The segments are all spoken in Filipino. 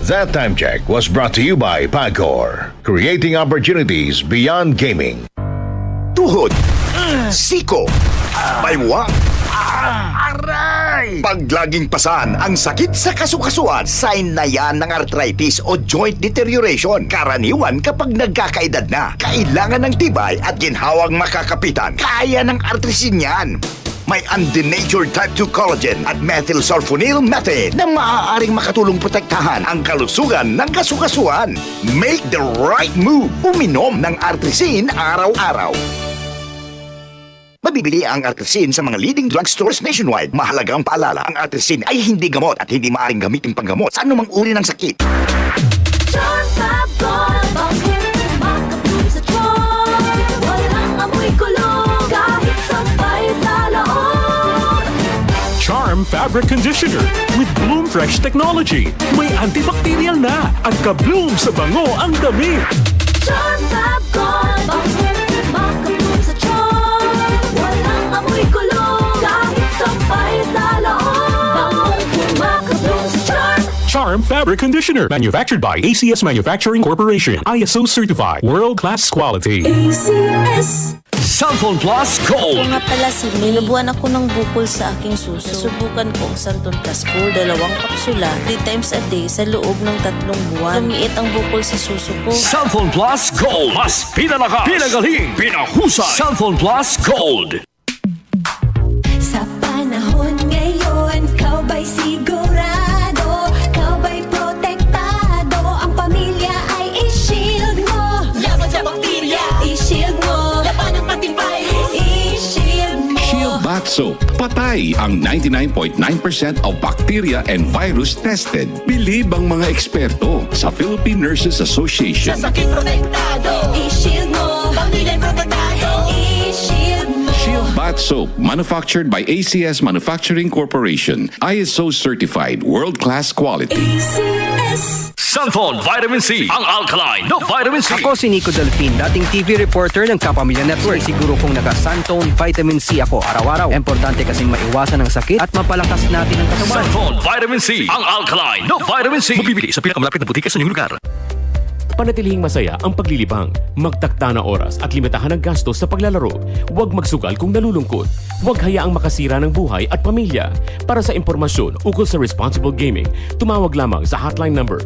That Time Check was brought to you by Pagcor, creating opportunities beyond gaming. Tuhod, siko, baywang, aray! Pag laging pasan ang sakit sa kasukasuan, sign na yan ng arthritis o joint deterioration. Karaniwan kapag nagkakaedad na, kailangan ng tibay at ginhawang makakapitan. Kaya ng artrisin yan. May undenatured type 2 collagen at methylsulfonyl methane na maaaring makatulong protektahan ang kalusugan ng kasukasuan. Make the right move. Uminom ng Artrisin araw-araw. Mabibili ang Artrisin sa mga leading drugstores nationwide. Mahalagang paalala, ang Artrisin ay hindi gamot at hindi maaaring gamitin panggamot sa anumang uri ng sakit. Charm Fabric Conditioner with Bloom Fresh Technology. May antibacterial na at ka-bloom sa bango ang damit. Charm Fab Gold, makabloom sa charm. Walang amoy kulong, kahit sampay sa loob. Makabloom sa charm. Charm Fabric Conditioner, manufactured by ACS Manufacturing Corporation. ISO certified, world-class quality. ACS. Santon Plus Gold. Kung nga pala si May, nabuhan ako ng bukol sa aking suso. Subukan ko ang Santon Plus Gold, 2 kapsula, 3 times a day sa loob ng 3 buwan. Lumiit ang bukol sa suso ko. Santon Plus Gold. Mas pinalakas, pinagaling, pinahusay. Santon Plus Gold. Sa panahon ngayon, kau ba'y sigurado? Kau ba'y protektado? Ang pamilya ay i-shield mo. Laban sa bakterya, i-shield mo. Laban ng patibay, i-shield mo. Shield Bath Soap. Patay ang 99.9% of bacteria and virus tested. Bilib ang mga eksperto sa Philippine Nurses Association. Sa sakit protektado, i-shield mo. Pamilya'y protektado, i-shield mo. Shield Bath Soap, manufactured by ACS Manufacturing Corporation. ISO certified, world-class quality. ACS. Santon Vitamin C. Ang alkaline no vitamin C. Ako si Nico Delfin, dating TV reporter ng Kapamilya Network. Siguro kong naka-Santon Vitamin C ako araw-araw. Importante kasing maiwasan ang sakit at mapalakas natin ang katawan. Santon Vitamin C. Ang alkaline no vitamin C. Mabibili sa pinakamalapit na butika sa inyong lugar. Panatilihing masaya ang paglilibang. Magtakda na oras at limitahan ang gastos sa paglalaro. Huwag magsugal kung nalulungkot. Huwag hayaang makasira ng buhay at pamilya. Para sa impormasyon ukol sa responsible gaming, tumawag lamang sa hotline number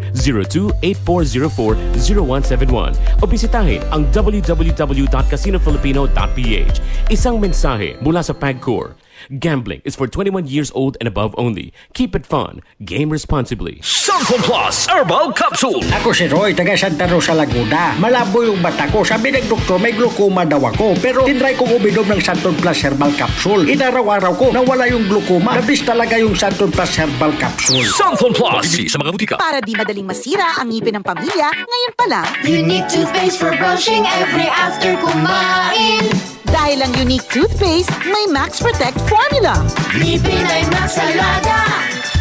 02-8404-0171 o bisitahin ang www.casinofilipino.ph. Isang mensahe mula sa Pagcor. Gambling is for 21 years old and above only. Keep it fun. Game responsibly. Santon Plus Herbal Capsule. Ako si Roy, taga Santa Rosa, Laguna. Malabo yung mata ko. Sabi ng doktor, may glaucoma daw ako. Pero tinry kong uminom ng Santon Plus Herbal Capsule. Inaraw-araw ko, nawala yung glaucoma. Nabis talaga yung Santon Plus Herbal Capsule. Santon Plus. Mabibili sa mga butika. Para di madaling masira ang ngipin ng pamilya, ngayon pa lang, Unique toothpaste for brushing every after kumain. dahil ang unique toothpaste, may Max Protect formula. Ngipin ay Max Alaga,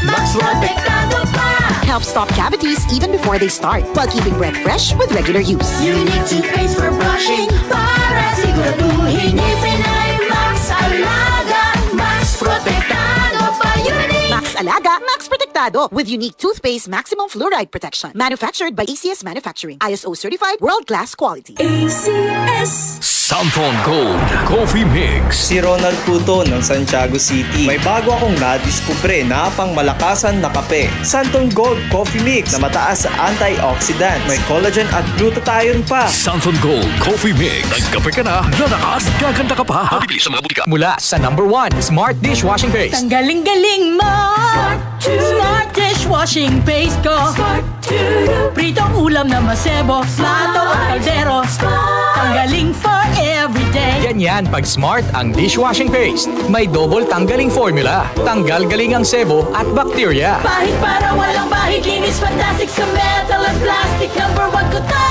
Max Protektado pa. Helps stop cavities even before they start, while keeping breath fresh with regular use. Unique toothpaste for brushing para siguraduhin. Ngipin ay Max Alaga, Max Protektado pa. Unique. Max Alaga, Max Protectado with unique toothpaste maximum fluoride protection. Manufactured by ACS Manufacturing. ISO certified world-class quality. ACS. Santon Gold Coffee Mix. Si Ronald Puto ng Santiago City. May bago akong nadiskubre na pangmalakasan na kape. Santon Gold Coffee Mix na mataas sa antioxidant. May collagen at glutathione pa. Santon Gold Coffee Mix. Nagkape ka na, lalakas, gaganda ka pa. Mabibili sa mga butika. Mula sa number 1, Smart Dishwashing Paste. Tanggaling-galing mo. Smart dishwashing paste ko. Pritong ulam na masebo. Plato at kaldero. Tanggaling for everyday. Ganyan pag Smart ang dishwashing paste. May double tanggaling formula. Tanggal galing ang sebo at bakterya. Bahid para walang bahid. Linis fantastic sa metal at plastic. Number 1 ko to.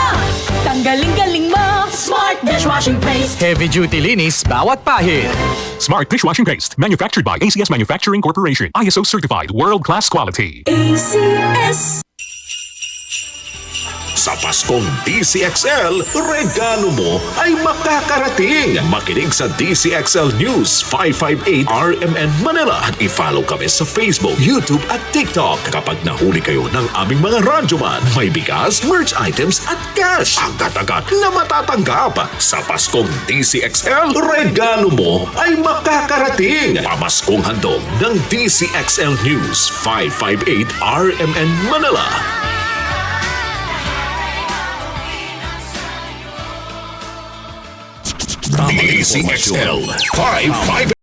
Tanggaling-galing mo. Smart dishwashing paste. Heavy duty linis bawat pahid. Smart Dishwashing Paste. Manufactured by ACS Manufacturing Corporation. ISO certified world-class quality. ACS. Sa Paskong DCXL, regalo mo ay makakarating. Makinig sa DCXL News 558 RMN Manila at i-follow kami sa Facebook, YouTube at TikTok. Kapag nahuli kayo ng aming mga radyoman, may bigas, merch items at cash. Agad-agad na matatanggap. Sa Paskong DCXL, regalo mo ay makakarating. Pamaskong handog ng DCXL News 558 RMN Manila. DCXL 558